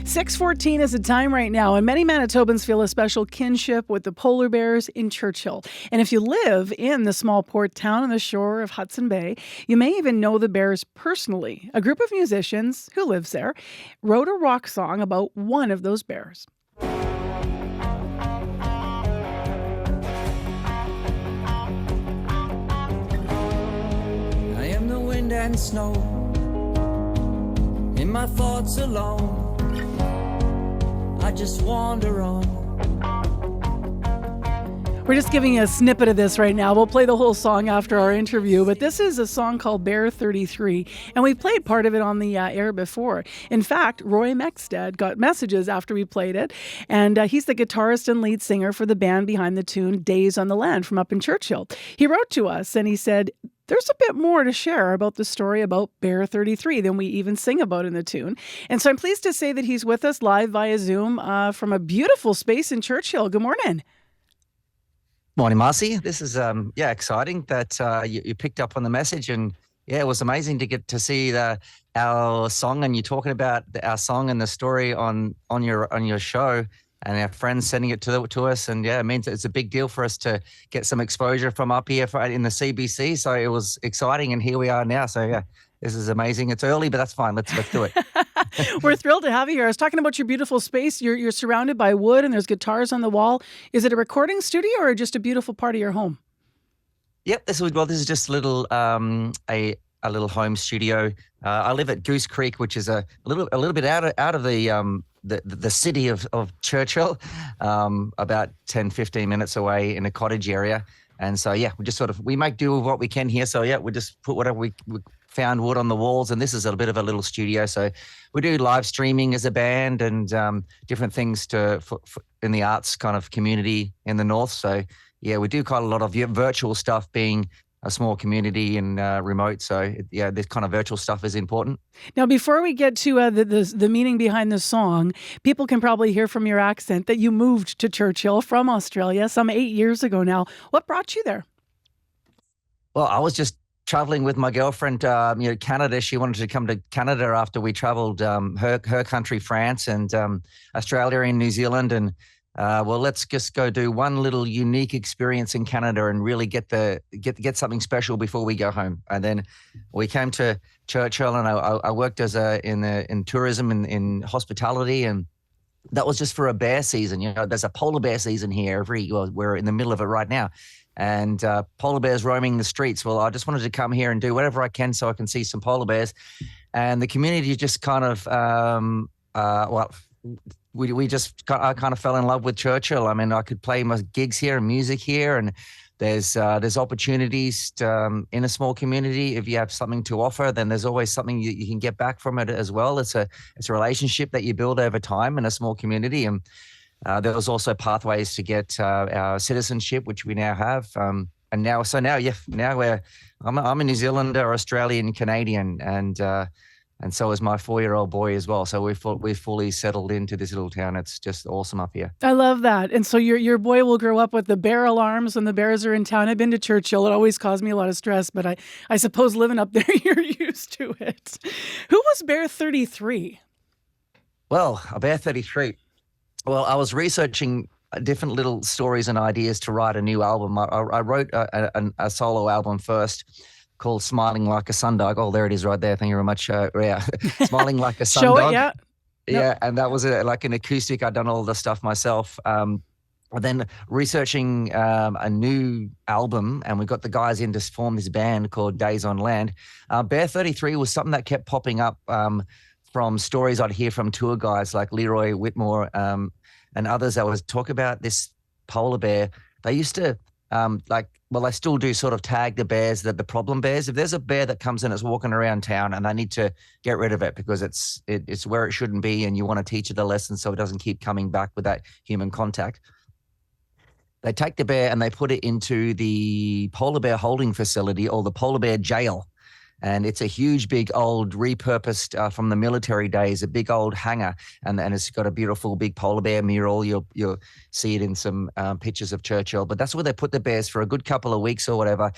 6:14 is the time right now, and many Manitobans feel a special kinship with the polar bears in Churchill. And if you live in the small port town on the shore of Hudson Bay, you may even know the bears personally. A group of musicians who lives there wrote a rock song about one of those bears. I am the wind and snow, in my thoughts alone, I just wander on. We're just giving you a snippet of this right now. We'll play the whole song after our interview, but this is a song called Bear 33, and we played part of it on the air before. In fact, Roy Mexted got messages after we played it, and he's the guitarist and lead singer for the band behind the tune Days on the Land from up in Churchill. He wrote to us and he said, there's a bit more to share about the story about Bear 33 than we even sing about in the tune. And so I'm pleased to say that he's with us live via Zoom from a beautiful space in Churchill. Good morning. Morning, Marcy. This is exciting that you picked up on the message, and it was amazing to get to see our song, and you're talking about our song and the story on your show, and our friends sending it to us, and it means it's a big deal for us to get some exposure from up here in the CBC. So it was exciting, and here we are now. So this is amazing. It's early, but that's fine. Let's do it. We're thrilled to have you here. I was talking about your beautiful space. You're surrounded by wood, and there's guitars on the wall. Is it a recording studio or just a beautiful part of your home? Yep. This is just a little a little home studio. I live at Goose Creek, which is a little bit out of the city of Churchill, about 10, 15 minutes away in a cottage area. And so, we just we make do with what we can here. So, we just put whatever we found wood on the walls, and this is a bit of a little studio. So we do live streaming as a band and different things for in the arts kind of community in the north. So, we do quite a lot of virtual stuff, being a small community and remote. So, this kind of virtual stuff is important. Now, before we get to the meaning behind the song, people can probably hear from your accent that you moved to Churchill from Australia some 8 years ago now. What brought you there? Well, I was just traveling with my girlfriend, Canada. She wanted to come to Canada after we traveled her country, France, and Australia and New Zealand. And let's just go do one little unique experience in Canada and really get something special before we go home. And then we came to Churchill, and I worked as in tourism in hospitality, and that was just for a bear season. There's a polar bear season here we're in the middle of it right now. And polar bears roaming the streets. Well, I just wanted to come here and do whatever I can so I can see some polar bears. And the community just kind of, I kind of fell in love with Churchill. I mean, I could play my gigs here and music here, and there's opportunities in a small community. If you have something to offer, then there's always something you can get back from it as well. It's a relationship that you build over time in a small community, and there was also pathways to get our citizenship, which we now have. I'm a New Zealander, Australian, Canadian, and so is my 4-year-old boy as well. So we've fully settled into this little town. It's just awesome up here. I love that. And so your boy will grow up with the bear alarms when the bears are in town. I've been to Churchill. It always caused me a lot of stress, but I suppose living up there, you're used to it. Who was Bear 33? Well, a Bear 33. Well, I was researching different little stories and ideas to write a new album. I wrote a solo album first called Smiling Like a Sundog. Oh, there it is right there. Thank you very much. Smiling Like a Sundog. Show it, yeah. Yeah, and that was like an acoustic. I'd done all the stuff myself. And then researching a new album, and we got the guys in to form this band called Days on Land. Bear 33 was something that kept popping up from stories I'd hear from tour guides like Leroy Whitmore and others that would talk about this polar bear. They used to they still do sort of tag the bears, the problem bears. If there's a bear that comes in, it's walking around town, and they need to get rid of it because it's where it shouldn't be, and you want to teach it a lesson so it doesn't keep coming back with that human contact. They take the bear and they put it into the polar bear holding facility, or the polar bear jail. And it's a huge, big, old, repurposed from the military days, a big old hangar. And it's got a beautiful big polar bear mural. You'll see it in some pictures of Churchill. But that's where they put the bears for a good couple of weeks or whatever,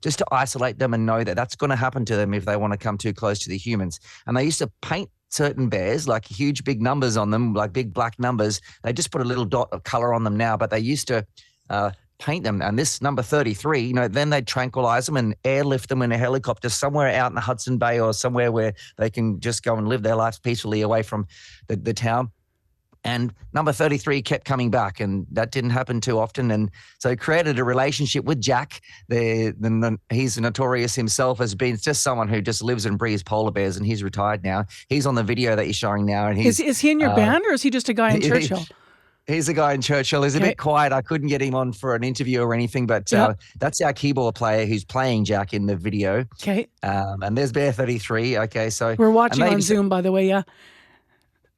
just to isolate them and know that that's going to happen to them if they want to come too close to the humans. And they used to paint certain bears, like huge big numbers on them, like big black numbers. They just put a little dot of color on them now, but they used to paint them. And this number 33, you know, then they'd tranquilize them and airlift them in a helicopter somewhere out in the Hudson Bay or somewhere where they can just go and live their lives peacefully away from the town. And number 33 kept coming back, and that didn't happen too often. And so created a relationship with Jack. He's notorious himself as being just someone who just lives and breathes polar bears, and he's retired now. He's on the video that you're showing now. And is he in your band, or is he just a guy in Churchill? He's a guy in Churchill. He's a bit quiet. I couldn't get him on for an interview or anything, but that's our keyboard player who's playing Jack in the video. Okay. And there's Bear 33. Okay, so we're watching on Zoom, by the way. Yeah.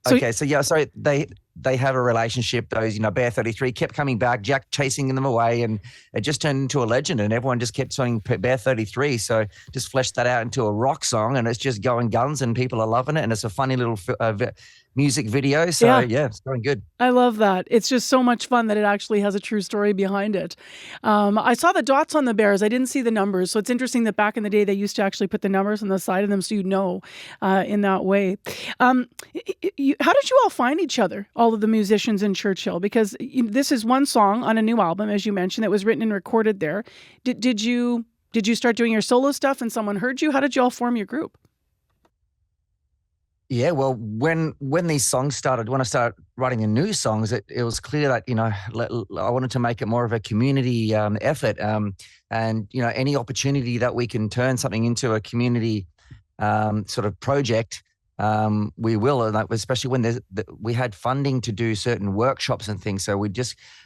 So they have a relationship. Those, you know, Bear 33 kept coming back, Jack chasing them away, and it just turned into a legend. And everyone just kept saying Bear 33. So just fleshed that out into a rock song, and it's just going guns, and people are loving it. And it's a funny little music video. So yeah, it's going good. I love that. It's just so much fun that it actually has a true story behind it. I saw the dots on the bears. I didn't see the numbers. So it's interesting that back in the day, they used to actually put the numbers on the side of them so you know in that way. How did you all find each other, all of the musicians in Churchill? Because this is one song on a new album, as you mentioned, that was written and recorded there. Did you start doing your solo stuff and someone heard you? How did you all form your group? Yeah, well, when these songs started, when I started writing the new songs, it was clear that, you know, I wanted to make it more of a community effort. And, you know, any opportunity that we can turn something into a community sort of project, we will. And especially when we had funding to do certain workshops and things. So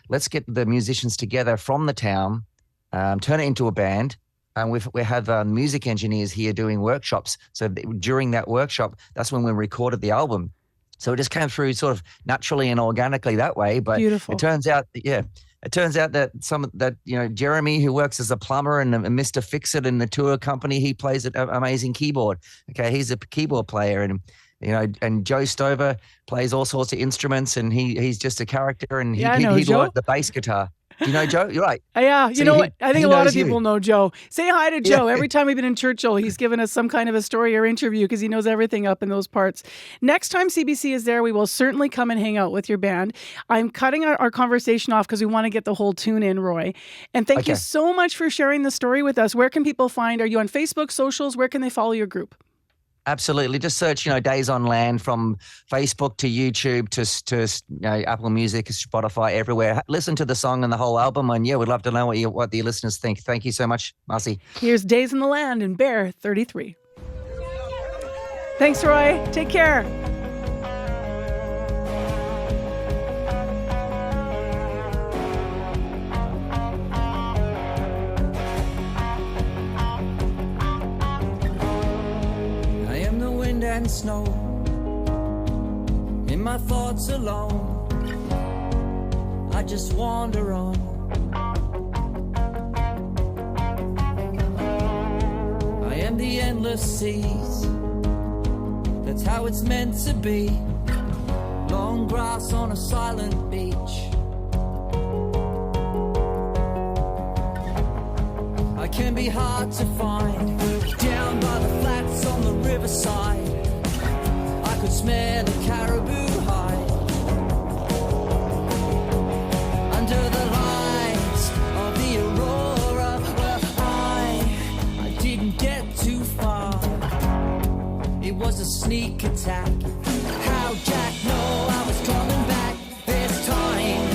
let's get the musicians together from the town, turn it into a band. And we have music engineers here doing workshops. So during that workshop, that's when we recorded the album. So it just came through sort of naturally and organically that way. But Beautiful. It turns out that you know, Jeremy, who works as a plumber and Mr. Fix-It in the tour company, he plays an amazing keyboard. Okay, he's a keyboard player, and you know, and Joe Stover plays all sorts of instruments, and he's just a character, and he learned the bass guitar. Do you know Joe? You're right. Yeah. You know what? I think a lot of people know Joe. Say hi to Joe. Every time we've been in Churchill, he's given us some kind of a story or interview because he knows everything up in those parts. Next time CBC is there, we will certainly come and hang out with your band. I'm cutting our conversation off because we want to get the whole tune in, Roy. And thank you so much for sharing the story with us. Where can people find? Are you on Facebook, socials? Where can they follow your group? Absolutely. Just search, you know, Days on Land from Facebook to YouTube to you know, Apple Music, Spotify, everywhere. Listen to the song and the whole album. And yeah, we'd love to know what the listeners think. Thank you so much, Marcy. Here's Days in the Land and Bear 33. Thanks, Roy. Take care. And snow in my thoughts alone, I just wander on. I am the endless seas, that's how it's meant to be. Long grass on a silent beach, I can be hard to find. Down by the flats on the riverside, I could smell a caribou hide. Under the lights of the aurora, well, I didn't get too far. It was a sneak attack. How Jack know I was coming back this time?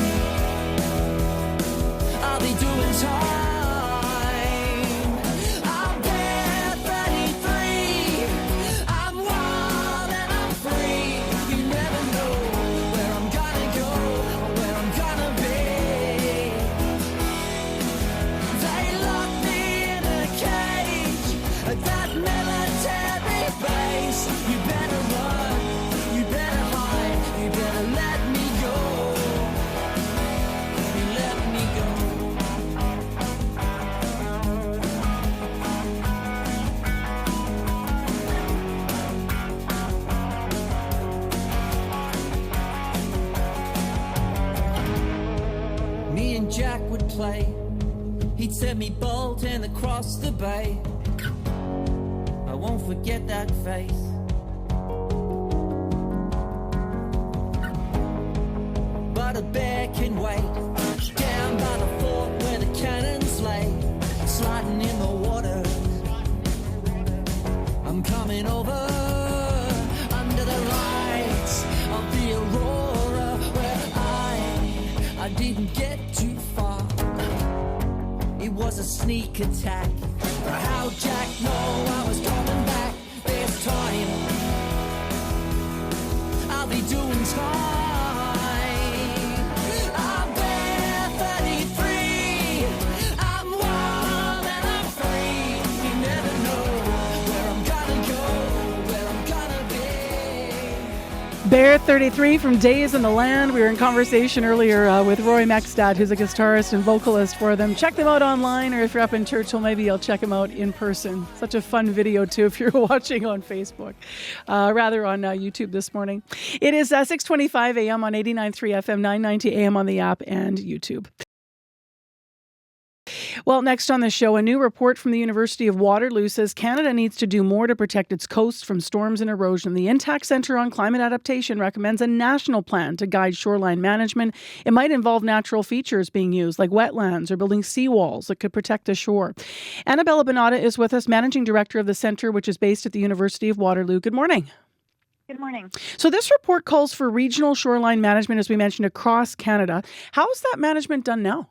I'll be doing time. Jack would play, he'd set me bolting across the bay. I won't forget that face. I'm coming over under the lights of the aurora where I didn't get too far. It was a sneak attack. How Jack know I was coming back this time? I'll be doing time. I'm there, 33. I'm warm and I'm free. You never know where I'm gonna go, where I'm gonna be. Bear 33 from Days in the Land. We were in conversation earlier with Roy Mexted, who's a guitarist and vocalist for them. Check them out online, or if you're up in Churchill, maybe you'll check them out in person. Such a fun video, too, if you're watching on Facebook, rather on YouTube this morning. It is 6:25 a.m. on 89.3 FM, 990 a.m. on the app and YouTube. Well, next on the show, a new report from the University of Waterloo says Canada needs to do more to protect its coast from storms and erosion. The Intact Centre on Climate Adaptation recommends a national plan to guide shoreline management. It might involve natural features being used, like wetlands or building seawalls that could protect the shore. Anabela Bonada is with us, Managing Director of the Centre, which is based at the University of Waterloo. Good morning. Good morning. So this report calls for regional shoreline management, as we mentioned, across Canada. How is that management done now?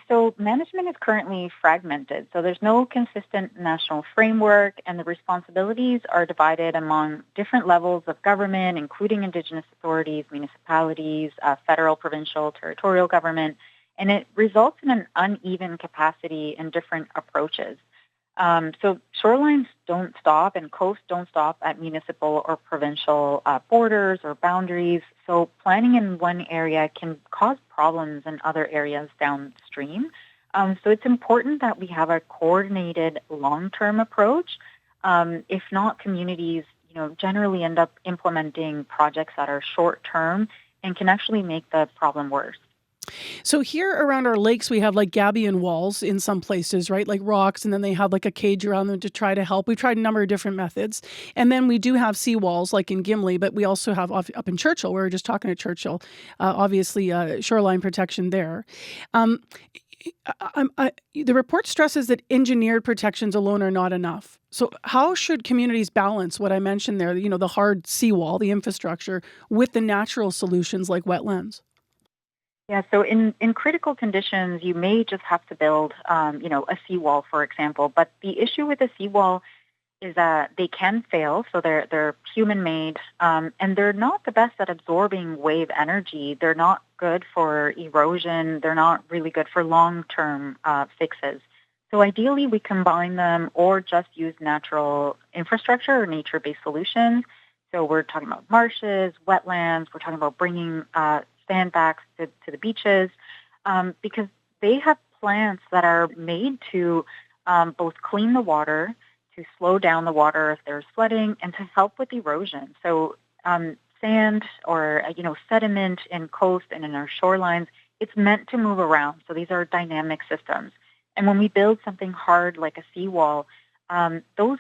So management is currently fragmented. So there's no consistent national framework, and the responsibilities are divided among different levels of government, including Indigenous authorities, municipalities, federal, provincial, territorial government, and it results in an uneven capacity and different approaches. So shorelines don't stop and coasts don't stop at municipal or provincial borders or boundaries. So planning in one area can cause problems in other areas downstream. So it's important that we have a coordinated long-term approach. If not, communities, generally end up implementing projects that are short-term and can actually make the problem worse. So here around our lakes, we have like gabion walls in some places, right? Like rocks, and then they have like a cage around them to try to help. We've tried a number of different methods. And then we do have seawalls like in Gimli, but we also have up in Churchill, we were just talking to Churchill, obviously shoreline protection there. The report stresses that engineered protections alone are not enough. So how should communities balance what I mentioned there, the hard seawall, the infrastructure, with the natural solutions like wetlands? Yeah, so in critical conditions, you may just have to build, a seawall, for example. But the issue with a seawall is that they can fail, so they're human-made, and they're not the best at absorbing wave energy. They're not good for erosion. They're not really good for long-term fixes. So ideally, we combine them or just use natural infrastructure or nature-based solutions. So we're talking about marshes, wetlands. We're talking about bringing sandbanks to the beaches, because they have plants that are made to both clean the water, to slow down the water if there's flooding, and to help with erosion. So sand or sediment in coast and in our shorelines, it's meant to move around. So these are dynamic systems. And when we build something hard like a seawall, those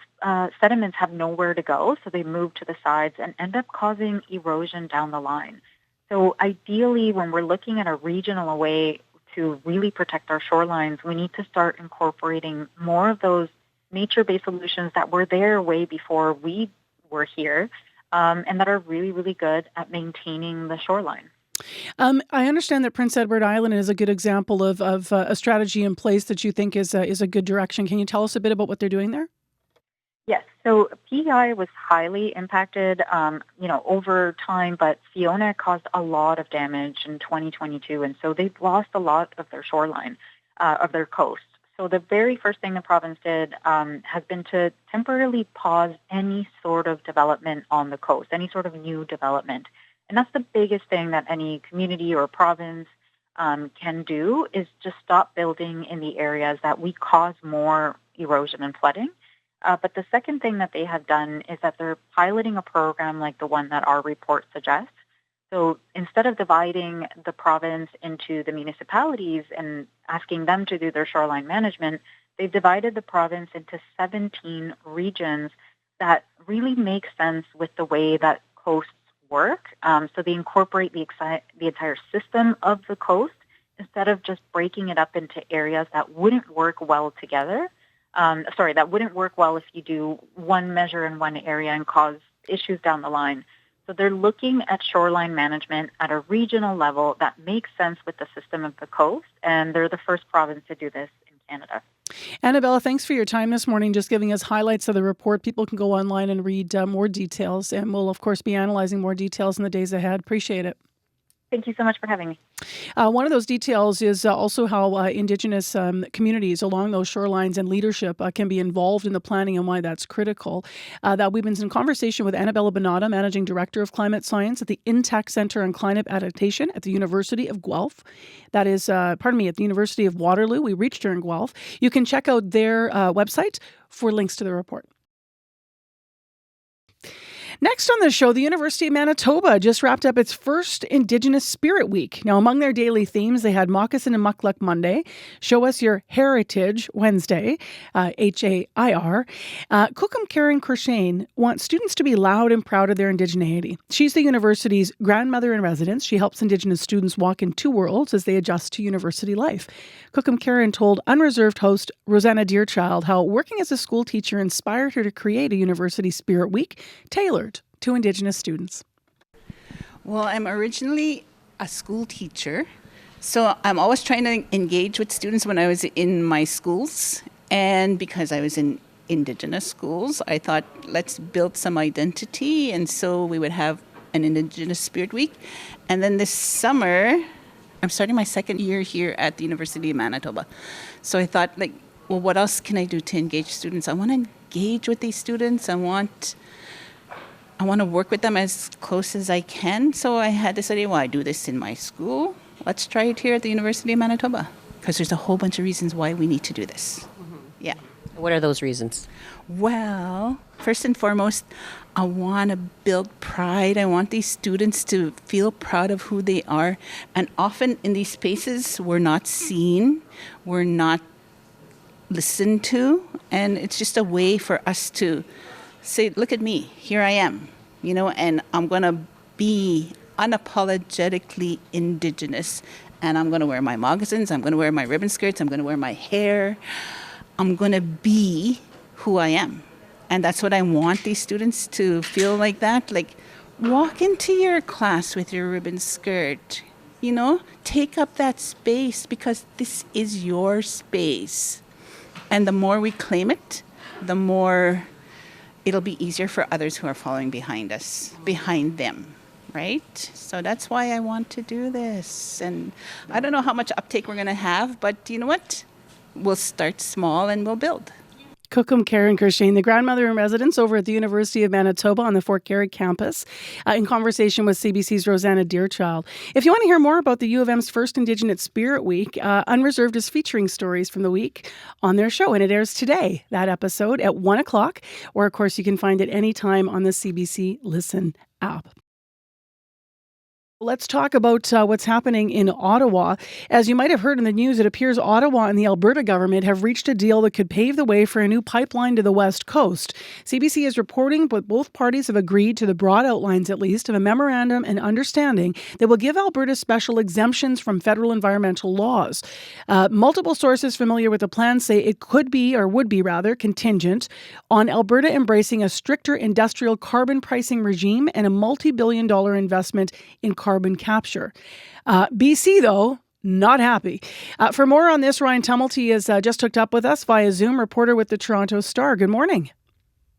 sediments have nowhere to go, so they move to the sides and end up causing erosion down the line. So ideally, when we're looking at a regional way to really protect our shorelines, we need to start incorporating more of those nature-based solutions that were there way before we were here, and that are really, really good at maintaining the shoreline. I understand that Prince Edward Island is a good example of a strategy in place that you think is a good direction. Can you tell us a bit about what they're doing there? Yes. So PEI was highly impacted, over time, but Fiona caused a lot of damage in 2022, and so they've lost a lot of their shoreline, of their coast. So the very first thing the province did has been to temporarily pause any sort of development on the coast, any sort of new development. And that's the biggest thing that any community or province can do, is just stop building in the areas that we cause more erosion and flooding. But the second thing that they have done is that they're piloting a program like the one that our report suggests. So instead of dividing the province into the municipalities and asking them to do their shoreline management, they've divided the province into 17 regions that really make sense with the way that coasts work. So they incorporate the entire system of the coast instead of just breaking it up into areas that wouldn't work well together. that wouldn't work well if you do one measure in one area and cause issues down the line. So they're looking at shoreline management at a regional level that makes sense with the system of the coast, and they're the first province to do this in Canada. Anabela, thanks for your time this morning, just giving us highlights of the report. People can go online and read more details, and we'll, of course, be analyzing more details in the days ahead. Appreciate it. Thank you so much for having me. One of those details is also how Indigenous communities along those shorelines and leadership can be involved in the planning and why that's critical. That we've been in conversation with Anabela Bonada, Managing Director of Climate Science at the Intact Centre on Climate Adaptation at the University of Guelph. That is, at the University of Waterloo. We reached her in Guelph. You can check out their website for links to the report. Next on the show, the University of Manitoba just wrapped up its first Indigenous Spirit Week. Now, among their daily themes, they had Moccasin and Mukluk Monday, Show Us Your Heritage Wednesday, HAIR. Kookum Karen Courchene wants students to be loud and proud of their indigeneity. She's the university's grandmother in residence. She helps Indigenous students walk in two worlds as they adjust to university life. Kookum Karen told Unreserved host Rosanna Deerchild how working as a school teacher inspired her to create a University Spirit Week tailored to Indigenous students. Well, I'm originally a school teacher, so I'm always trying to engage with students when I was in my schools. And because I was in Indigenous schools, I thought, let's build some identity. And so we would have an Indigenous Spirit Week. And then this summer, I'm starting my second year here at the University of Manitoba. So I thought, well, what else can I do to engage students? I want to engage with these students. I want to work with them as close as I can. So I had this idea, well, I do this in my school. Let's try it here at the University of Manitoba. Because there's a whole bunch of reasons why we need to do this. Mm-hmm. Yeah. What are those reasons? Well, first and foremost, I want to build pride. I want these students to feel proud of who they are. And often in these spaces, we're not seen. We're not listened to. And it's just a way for us to say, look at me, here I am, and I'm going to be unapologetically Indigenous, and I'm going to wear my moccasins, I'm going to wear my ribbon skirts, I'm going to wear my hair, I'm going to be who I am. And that's what I want these students to feel like that, walk into your class with your ribbon skirt, take up that space because this is your space. And the more we claim it, the more it'll be easier for others who are following behind them, right? So that's why I want to do this. And I don't know how much uptake we're going to have, but you know what? We'll start small and we'll build. Kookum Karen Courchene, the grandmother in residence over at the University of Manitoba on the Fort Garry campus, in conversation with CBC's Rosanna Deerchild. If you want to hear more about the U of M's first Indigenous Spirit Week, Unreserved is featuring stories from the week on their show, and it airs today, that episode, at 1 o'clock, or of course you can find it anytime on the CBC Listen app. Let's talk about what's happening in Ottawa. As you might have heard in the news, it appears Ottawa and the Alberta government have reached a deal that could pave the way for a new pipeline to the West Coast. CBC is reporting that both parties have agreed to the broad outlines, at least, of a memorandum and understanding that will give Alberta special exemptions from federal environmental laws. Multiple sources familiar with the plan say it could be, or would be rather, contingent on Alberta embracing a stricter industrial carbon pricing regime and a multi-billion-dollar investment in carbon capture. BC, though, not happy. For more on this, Ryan Tumilty is just hooked up with us via Zoom, reporter with the Toronto Star. Good morning.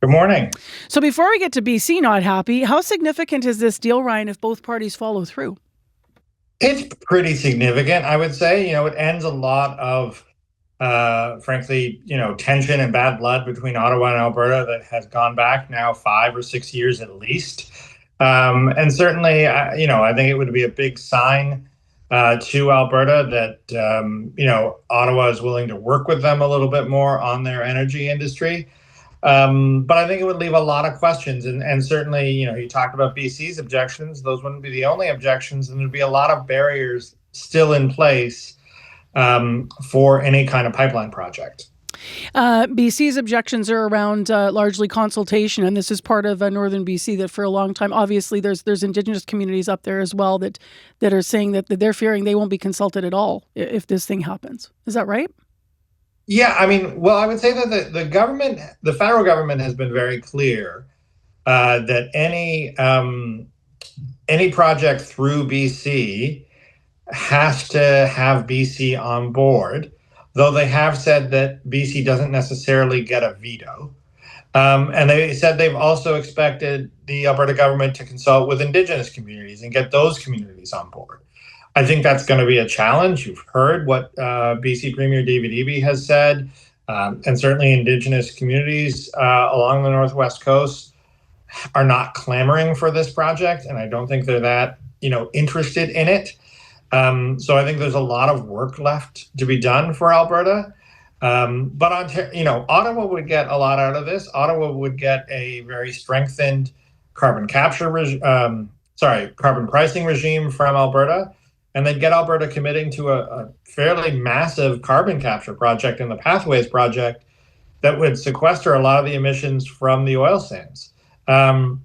Good morning. So before we get to BC not happy, how significant is this deal, Ryan, if both parties follow through? It's pretty significant, I would say. It ends a lot of, frankly, tension and bad blood between Ottawa and Alberta that has gone back now 5 or 6 years at least. And certainly, I think it would be a big sign to Alberta that, Ottawa is willing to work with them a little bit more on their energy industry. But I think it would leave a lot of questions. And certainly, you talked about BC's objections. Those wouldn't be the only objections. And there'd be a lot of barriers still in place for any kind of pipeline project. BC's objections are around largely consultation, and this is part of northern BC that for a long time, obviously there's Indigenous communities up there as well that are saying that they're fearing they won't be consulted at all if this thing happens. Is that right? Yeah, I mean, well, I would say that the government, the federal government, has been very clear that any project through BC has to have BC on board, though they have said that BC doesn't necessarily get a veto. And they said they've also expected the Alberta government to consult with Indigenous communities and get those communities on board. I think that's going to be a challenge. You've heard what BC Premier David Eby has said, and certainly Indigenous communities along the Northwest Coast are not clamoring for this project, and I don't think they're that interested in it. So I think there's a lot of work left to be done for Alberta. But Ottawa would get a lot out of this. Ottawa would get a very strengthened carbon pricing regime from Alberta, and they'd get Alberta committing to a fairly massive carbon capture project in the Pathways project that would sequester a lot of the emissions from the oil sands. So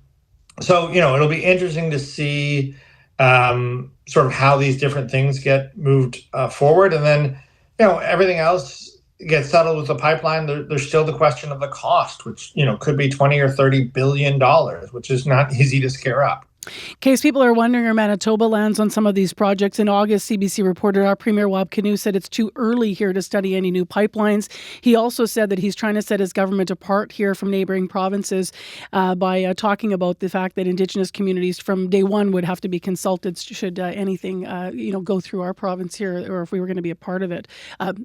it'll be interesting to see sort of how these different things get moved forward, and then everything else gets settled with the pipeline. There's still the question of the cost, which could be $20 or $30 billion, which is not easy to scare up. In case people are wondering where Manitoba lands on some of these projects, in August, CBC reporter Premier Wab Kinew said it's too early here to study any new pipelines. He also said that he's trying to set his government apart here from neighbouring provinces by talking about the fact that Indigenous communities from day one would have to be consulted should anything go through our province here, or if we were going to be a part of it.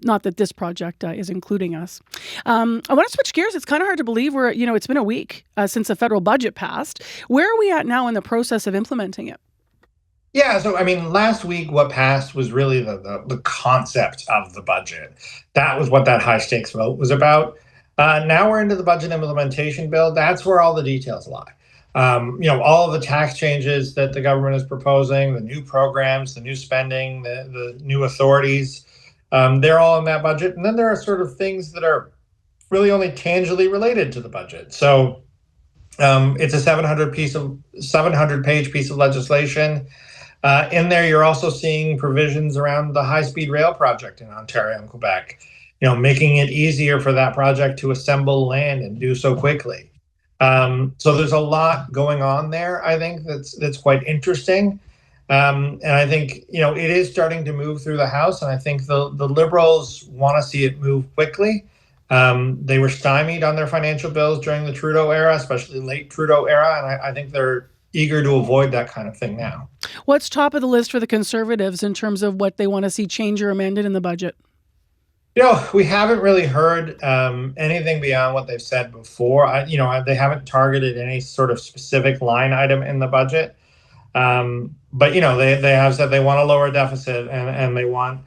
Not that this project is including us. I want to switch gears. It's kind of hard to believe it's been a week since the federal budget passed. Where are we at now in the process of implementing it? Yeah, so I mean, last week what passed was really the concept of the budget. That was what that high stakes vote was about. Now we're into the budget implementation bill. That's where all the details lie. All of the tax changes that the government is proposing, the new programs, the new spending, the new authorities, they're all in that budget. And then there are sort of things that are really only tangibly related to the budget. So it's a 700-page piece of legislation. In there, you're also seeing provisions around the high-speed rail project in Ontario and Quebec, making it easier for that project to assemble land and do so quickly. So there's a lot going on there, I think, that's quite interesting. And I think, it is starting to move through the House, and I think the Liberals want to see it move quickly. They were stymied on their financial bills during the Trudeau era, especially late Trudeau era, and I think they're eager to avoid that kind of thing now. What's top of the list for the Conservatives in terms of what they want to see changed or amended in the budget? We haven't really heard anything beyond what they've said before. They haven't targeted any sort of specific line item in the budget. But they have said they want a lower deficit, and they want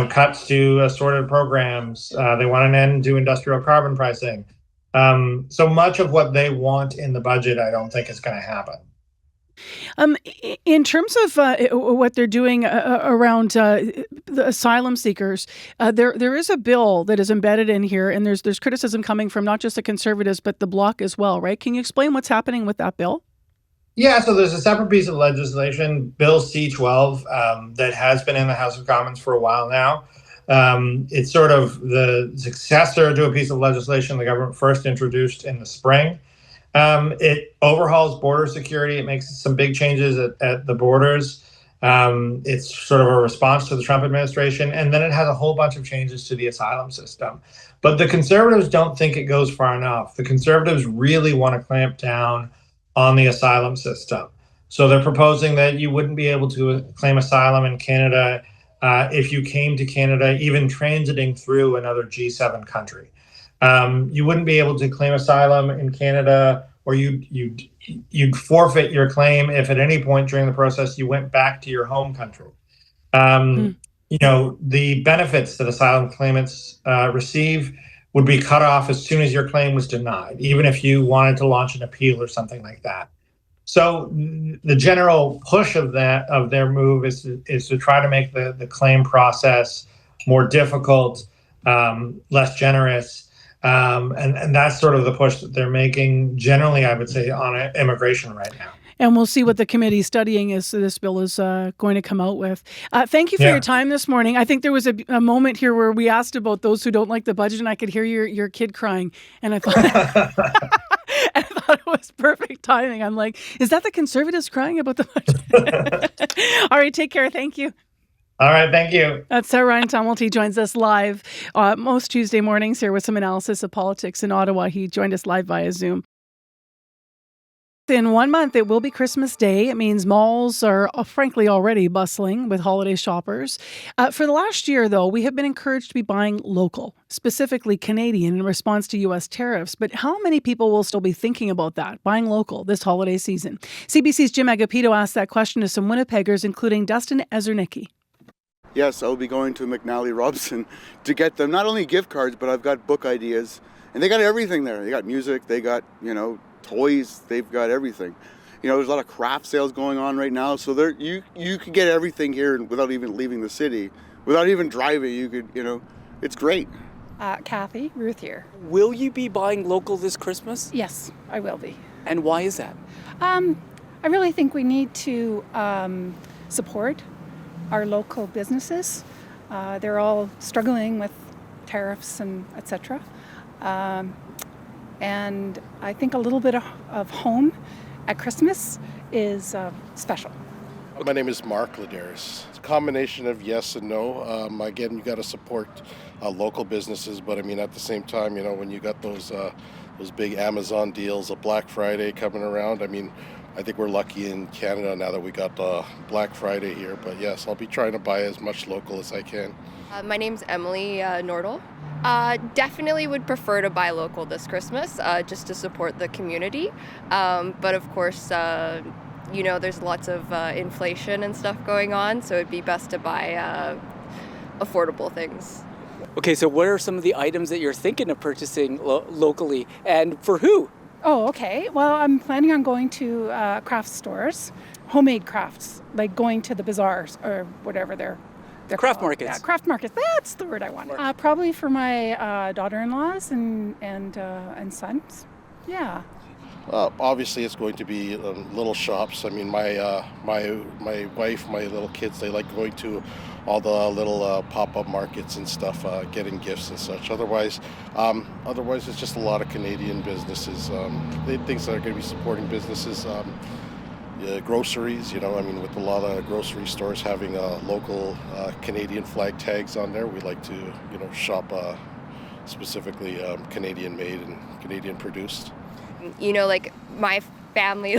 cuts to assorted programs. They want an end to industrial carbon pricing. So much of what they want in the budget, I don't think is going to happen. In terms of what they're doing around the asylum seekers, there is a bill that is embedded in here, and there's criticism coming from not just the Conservatives, but the Bloc as well, right? Can you explain what's happening with that bill? Yeah, so there's a separate piece of legislation, Bill C-12, that has been in the House of Commons for a while now. It's sort of the successor to a piece of legislation the government first introduced in the spring. It overhauls border security. It makes some big changes at the borders. It's sort of a response to the Trump administration. And then it has a whole bunch of changes to the asylum system. But the Conservatives don't think it goes far enough. The Conservatives really want to clamp down on the asylum system. So they're proposing that you wouldn't be able to claim asylum in Canada if you came to Canada, even transiting through another G7 country. You wouldn't be able to claim asylum in Canada, or you'd forfeit your claim if at any point during the process you went back to your home country. The benefits that asylum claimants receive would be cut off as soon as your claim was denied, even if you wanted to launch an appeal or something like that. So the general push of their move is to try to make the claim process more difficult, less generous, and that's sort of the push that they're making generally, I would say, on immigration right now. And we'll see what the committee studying this bill is going to come out with. Thank you for your time this morning. I think there was a moment here where we asked about those who don't like the budget, and I could hear your kid crying. And I thought, I thought it was perfect timing. I'm like, is that the Conservatives crying about the budget? All right, take care. Thank you. All right, thank you. That's Ryan Tumilty joins us live most Tuesday mornings here with some analysis of politics in Ottawa. He joined us live via Zoom. In 1 month, it will be Christmas Day. It means malls are frankly already bustling with holiday shoppers. For the last year, though, we have been encouraged to be buying local, specifically Canadian, in response to U.S. tariffs. But how many people will still be thinking about that, buying local this holiday season? CBC's Jim Agapito asked that question to some Winnipeggers, including Dustin Ezernicki. Yes, I'll be going to McNally Robson to get them not only gift cards, but I've got book ideas. And they got everything there. They got music, they got, toys, they've got everything. There's a lot of craft sales going on right now, so there you can get everything here without even leaving the city, without even driving. You could, it's great. Kathy, Ruth here. Will you be buying local this Christmas? Yes, I will be. And why is that? I really think we need to support our local businesses. They're all struggling with tariffs and etc. And I think a little bit of home at Christmas is special. My name is Mark Ladaris. It's a combination of yes and no. Again, you got to support local businesses, but at the same time, when you got those big Amazon deals, a Black Friday coming around, I think we're lucky in Canada now that we got Black Friday here. But yes, I'll be trying to buy as much local as I can. My name's Emily Nordel. Definitely would prefer to buy local this Christmas, just to support the community. But of course, there's lots of inflation and stuff going on, so it'd be best to buy affordable things. Okay, so what are some of the items that you're thinking of purchasing locally, and for who? Oh, okay. Well, I'm planning on going to craft stores, homemade crafts, like going to the bazaars or whatever they're craft called. markets. Yeah, craft markets. That's the word I wanted. Probably for my daughter-in-laws and sons. Yeah. Obviously, it's going to be little shops. My wife, my little kids, they like going to all the little pop-up markets and stuff, getting gifts and such. Otherwise, it's just a lot of Canadian businesses. Things that are going to be supporting businesses. Groceries, with a lot of grocery stores having local Canadian flag tags on there, we like to, shop specifically Canadian made and Canadian produced. My family,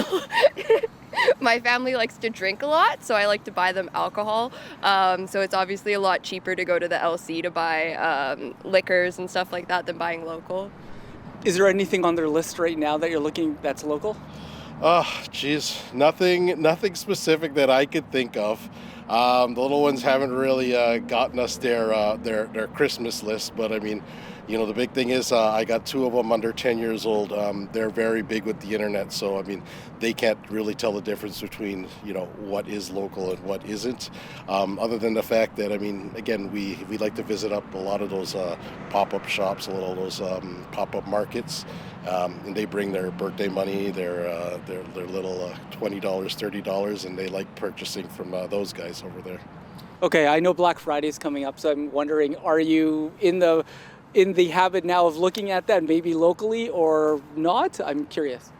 my family likes to drink a lot, so I like to buy them alcohol. So it's obviously a lot cheaper to go to the LC to buy liquors and stuff like that than buying local. Is there anything on their list right now that you're looking that's local? Oh, geez, nothing specific that I could think of. The little ones haven't really gotten us their Christmas list, but the big thing is I got two of them under 10 years old. They're very big with the internet, so they can't really tell the difference between what is local and what isn't. Other than the fact that again, we like to visit up a lot of those pop-up shops, a lot of those pop-up markets, and they bring their birthday money, their little $20, $30, and they like purchasing from those guys over there. Okay, I know Black Friday is coming up, so I'm wondering, are you in the habit now of looking at that maybe locally or not? I'm curious.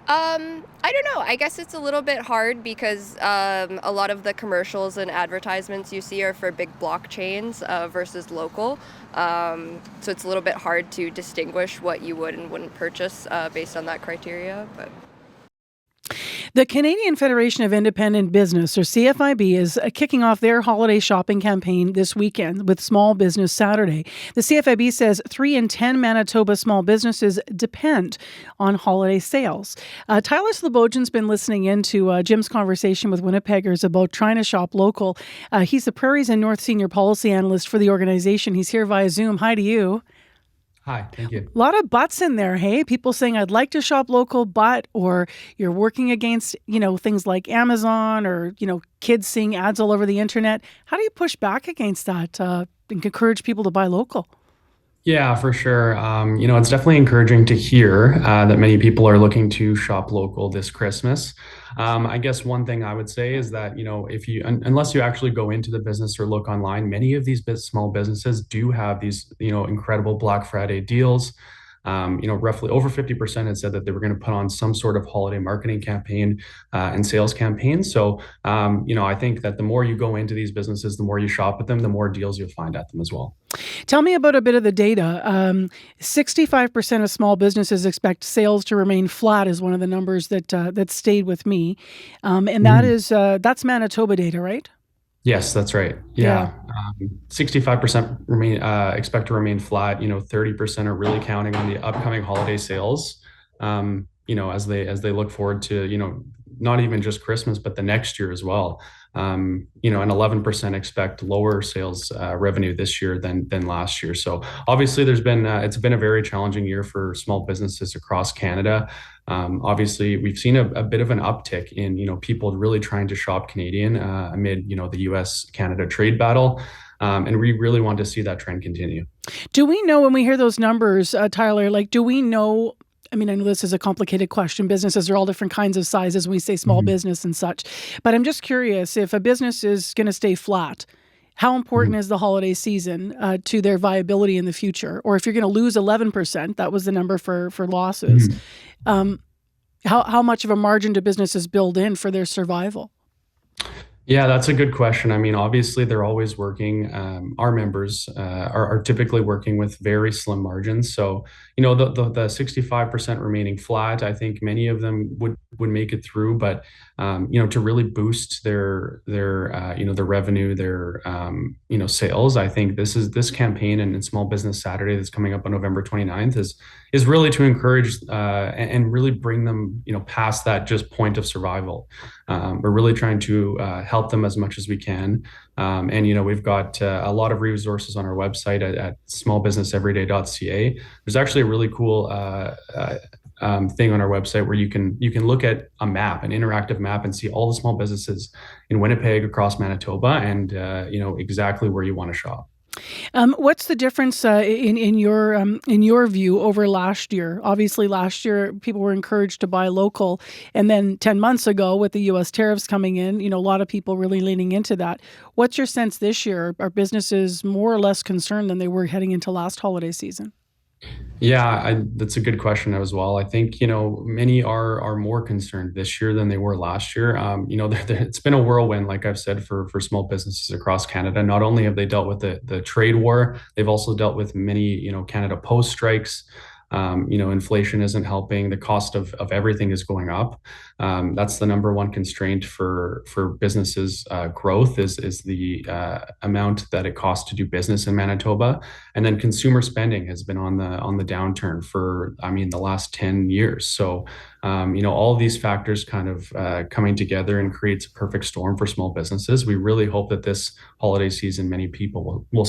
I don't know. I guess it's a little bit hard because a lot of the commercials and advertisements you see are for big block chains versus local. So it's a little bit hard to distinguish what you would and wouldn't purchase based on that criteria. But The Canadian Federation of Independent Business, or CFIB, is kicking off their holiday shopping campaign this weekend with Small Business Saturday. The CFIB says 3 in 10 Manitoba small businesses depend on holiday sales. Tyler Slobogian's been listening in to Jim's conversation with Winnipeggers about trying to shop local. He's the Prairies and North Senior Policy Analyst for the organization. He's here via Zoom. Hi to you. Hi, thank you. A lot of buts in there, hey? People saying, I'd like to shop local, but, or you're working against, things like Amazon or, kids seeing ads all over the internet. How do you push back against that and encourage people to buy local? Yeah, for sure. It's definitely encouraging to hear that many people are looking to shop local this Christmas. I guess one thing I would say is that, if you, unless you actually go into the business or look online, many of these small businesses do have these, incredible Black Friday deals. Roughly over 50% had said that they were going to put on some sort of holiday marketing campaign and sales campaign. So, I think that the more you go into these businesses, the more you shop at them, the more deals you'll find at them as well. Tell me about a bit of the data. 65% of small businesses expect sales to remain flat is one of the numbers that stayed with me. And that's Manitoba data, right? Yes, that's right. Yeah. 65% remain expect to remain flat. 30% are really counting on the upcoming holiday sales. As they look forward to, not even just Christmas, but the next year as well. And 11% expect lower sales revenue this year than last year. So obviously, it's been a very challenging year for small businesses across Canada. Obviously, we've seen a bit of an uptick in people really trying to shop Canadian amid the U.S.-Canada trade battle. And we really want to see that trend continue. Do we know when we hear those numbers, Tyler? Do we know? I mean, I know this is a complicated question. Businesses are all different kinds of sizes when we say small business and such. But I'm just curious, if a business is going to stay flat, how important is the holiday season to their viability in the future? Or if you're going to lose 11%, that was the number for losses, how much of a margin do businesses build in for their survival? Yeah, that's a good question. I mean, obviously, they're always working. Our members are typically working with very slim margins. So, the 65% remaining flat, I think many of them would make it through. But, to really boost their revenue, their sales, I think this campaign and Small Business Saturday that's coming up on November 29th is really to encourage and really bring them, past that just point of survival. We're really trying to help them as much as we can. And, we've got a lot of resources on our website at smallbusinesseveryday.ca. There's actually a really cool thing on our website where you can look at a map, an interactive map, and see all the small businesses in Winnipeg across Manitoba and, exactly where you want to shop. What's the difference in your view over last year? Obviously, last year people were encouraged to buy local, and then 10 months ago, with the U.S. tariffs coming in, a lot of people really leaning into that. What's your sense this year? Are businesses more or less concerned than they were heading into last holiday season? Yeah, that's a good question as well. I think, many are more concerned this year than they were last year. It's been a whirlwind, like I've said, for small businesses across Canada. Not only have they dealt with the trade war, they've also dealt with many, Canada Post strikes. Inflation isn't helping. The cost of everything is going up. That's the number one constraint for businesses' growth is the amount that it costs to do business in Manitoba. And then consumer spending has been on the downturn for, the last 10 years. So, all of these factors kind of coming together and creates a perfect storm for small businesses. We really hope that this holiday season, many people will